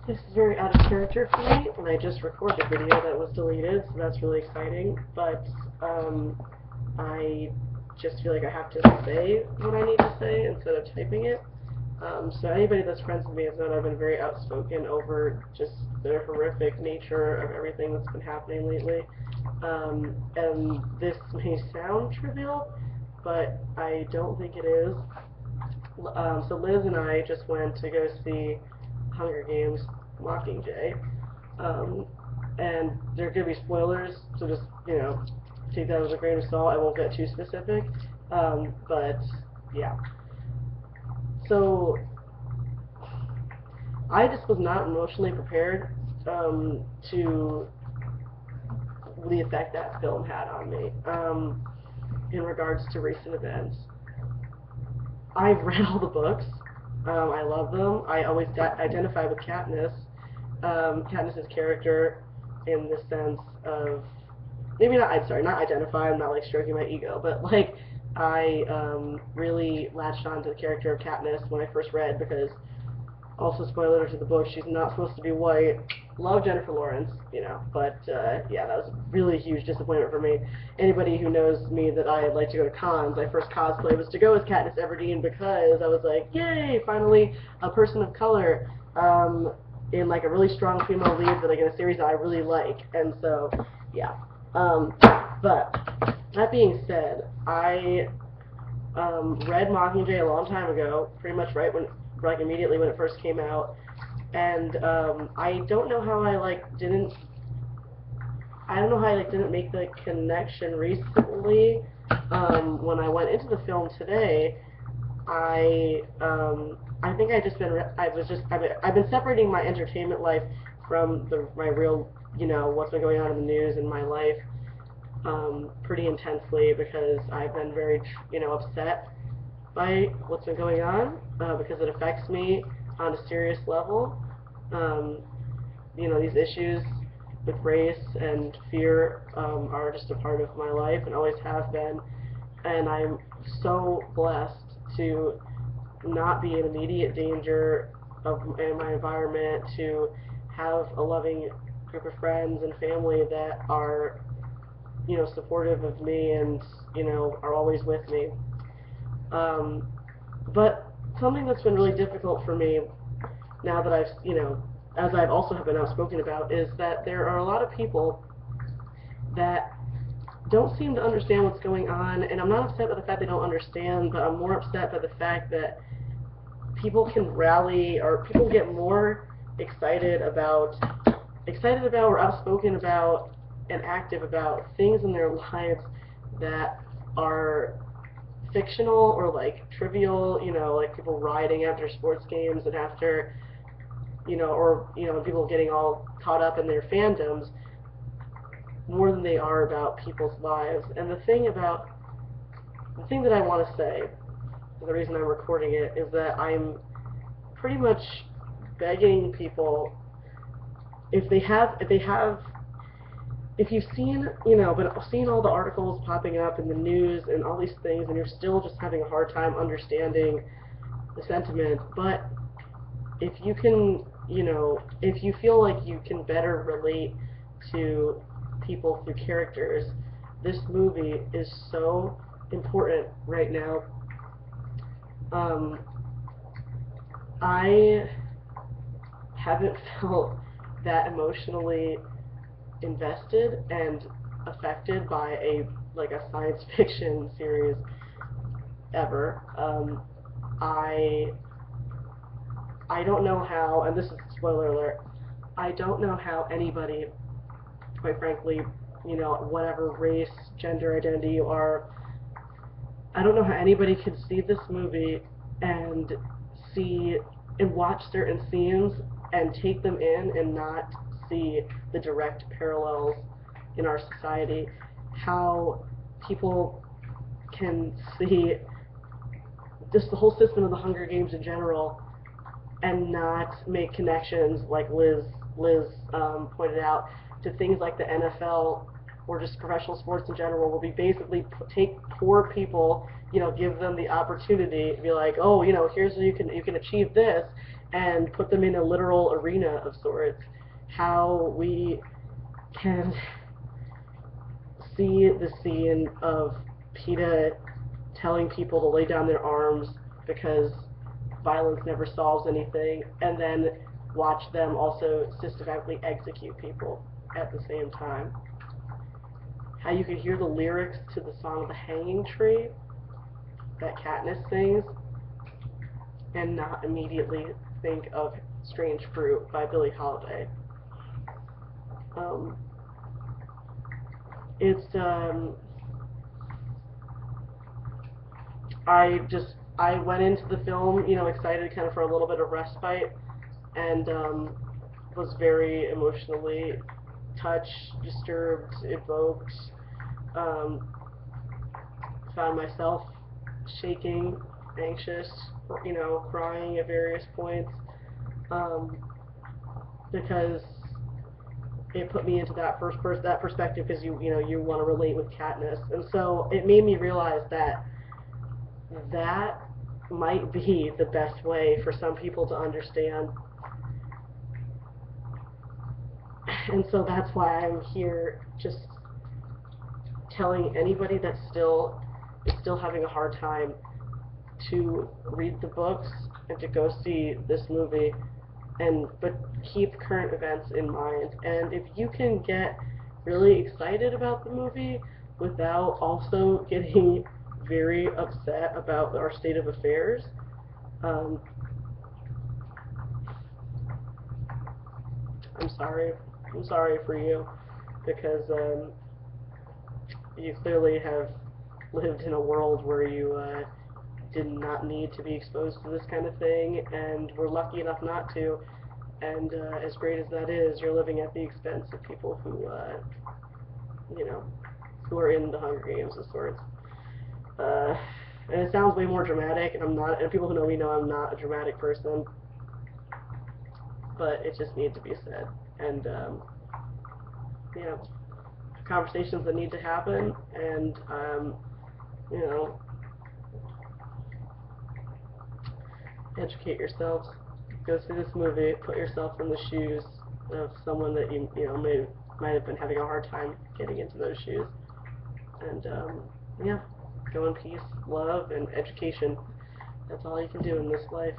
This is very out of character for me, and I just recorded a video that was deleted, so that's really exciting, but I just feel like I have to say what I need to say instead of typing it. So anybody that's friends with me has known I've been very outspoken over just the horrific nature of everything that's been happening lately. And this may sound trivial, but I don't think it is. So Liz and I just went to go see Hunger Games Mockingjay, and there are going to be spoilers, so just, take that with a grain of salt. I won't get too specific, but yeah. So I just was not emotionally prepared to the effect that film had on me in regards to recent events. I've read all the books. I love them. I always identify with Katniss. Katniss's character in the sense of, maybe not, not identify, I'm not like stroking my ego, but like I really latched on to the character of Katniss when I first read, because, also spoiler to the book, she's not supposed to be white. Love Jennifer Lawrence, but yeah, that was a really huge disappointment for me. Anybody who knows me that I like to go to cons, my first cosplay was to go as Katniss Everdeen, because I was like, yay, finally a person of color in like a really strong female lead, but like in a series that I really like, and so yeah. But that being said, I read Mockingjay a long time ago, pretty much like immediately when it first came out, and I don't know how I didn't make the connection recently. When I went into the film today, I think I've been separating my entertainment life from my real, what's been going on in the news in my life pretty intensely, because I've been very, upset by what's been going on, because it affects me on a serious level. These issues with race and fear are just a part of my life and always have been, and I'm so blessed to not be in immediate danger in my environment, to have a loving group of friends and family that are, supportive of me and, are always with me. But something that's been really difficult for me now that I've, as I've also have been outspoken about, is that there are a lot of people that don't seem to understand what's going on, and I'm not upset by the fact they don't understand, but I'm more upset by the fact that people can rally, or people get more excited about or outspoken about and active about things in their lives that are fictional or like trivial, like people rioting after sports games and after, or people getting all caught up in their fandoms, more than they are about people's lives. And the thing that I want to say, the reason I'm recording it, is that I'm pretty much begging people, if you've seen, seen all the articles popping up in the news and all these things, and you're still just having a hard time understanding the sentiment, but if you can, if you feel like you can better relate to people through characters, this movie is so important right now. I haven't felt that emotionally invested and affected by a science fiction series ever. I don't know how, and this is a spoiler alert, I don't know how anybody, quite frankly, whatever race, gender identity you are, I don't know how anybody could see this movie and watch certain scenes and take them in and not see the direct parallels in our society. How people can see just the whole system of the Hunger Games in general and not make connections, like Liz pointed out, to things like the NFL or just professional sports in general, where we basically take poor people, give them the opportunity to be like, oh, here's where you can achieve this, and put them in a literal arena of sorts. How we can see the scene of PETA telling people to lay down their arms because violence never solves anything, and then watch them also systematically execute people at the same time. How you could hear the lyrics to the song The Hanging Tree that Katniss sings and not immediately think of Strange Fruit by Billie Holiday. Um, it's I went into the film, excited kind of for a little bit of respite, and was very emotionally touched, disturbed, evoked. Um, Found myself shaking, anxious, crying at various points, um, because it put me into that that perspective, because you want to relate with Katniss, and so it made me realize that might be the best way for some people to understand. And so that's why I'm here, just telling anybody that is still having a hard time to read the books and to go see this movie, but keep current events in mind. And if you can get really excited about the movie without also getting very upset about our state of affairs, um, I'm sorry. I'm sorry for you, because you clearly have lived in a world where you did not need to be exposed to this kind of thing, and were lucky enough not to. And as great as that is, you're living at the expense of people you know, who are in the Hunger Games of sorts. And it sounds way more dramatic, and I'm not. And people who know me know I'm not a dramatic person, but it just needs to be said. And you know, conversations that need to happen, and you know, educate yourselves. Go see this movie. Put yourself in the shoes of someone that might have been having a hard time getting into those shoes. And yeah, go in peace, love, and education. That's all you can do in this life.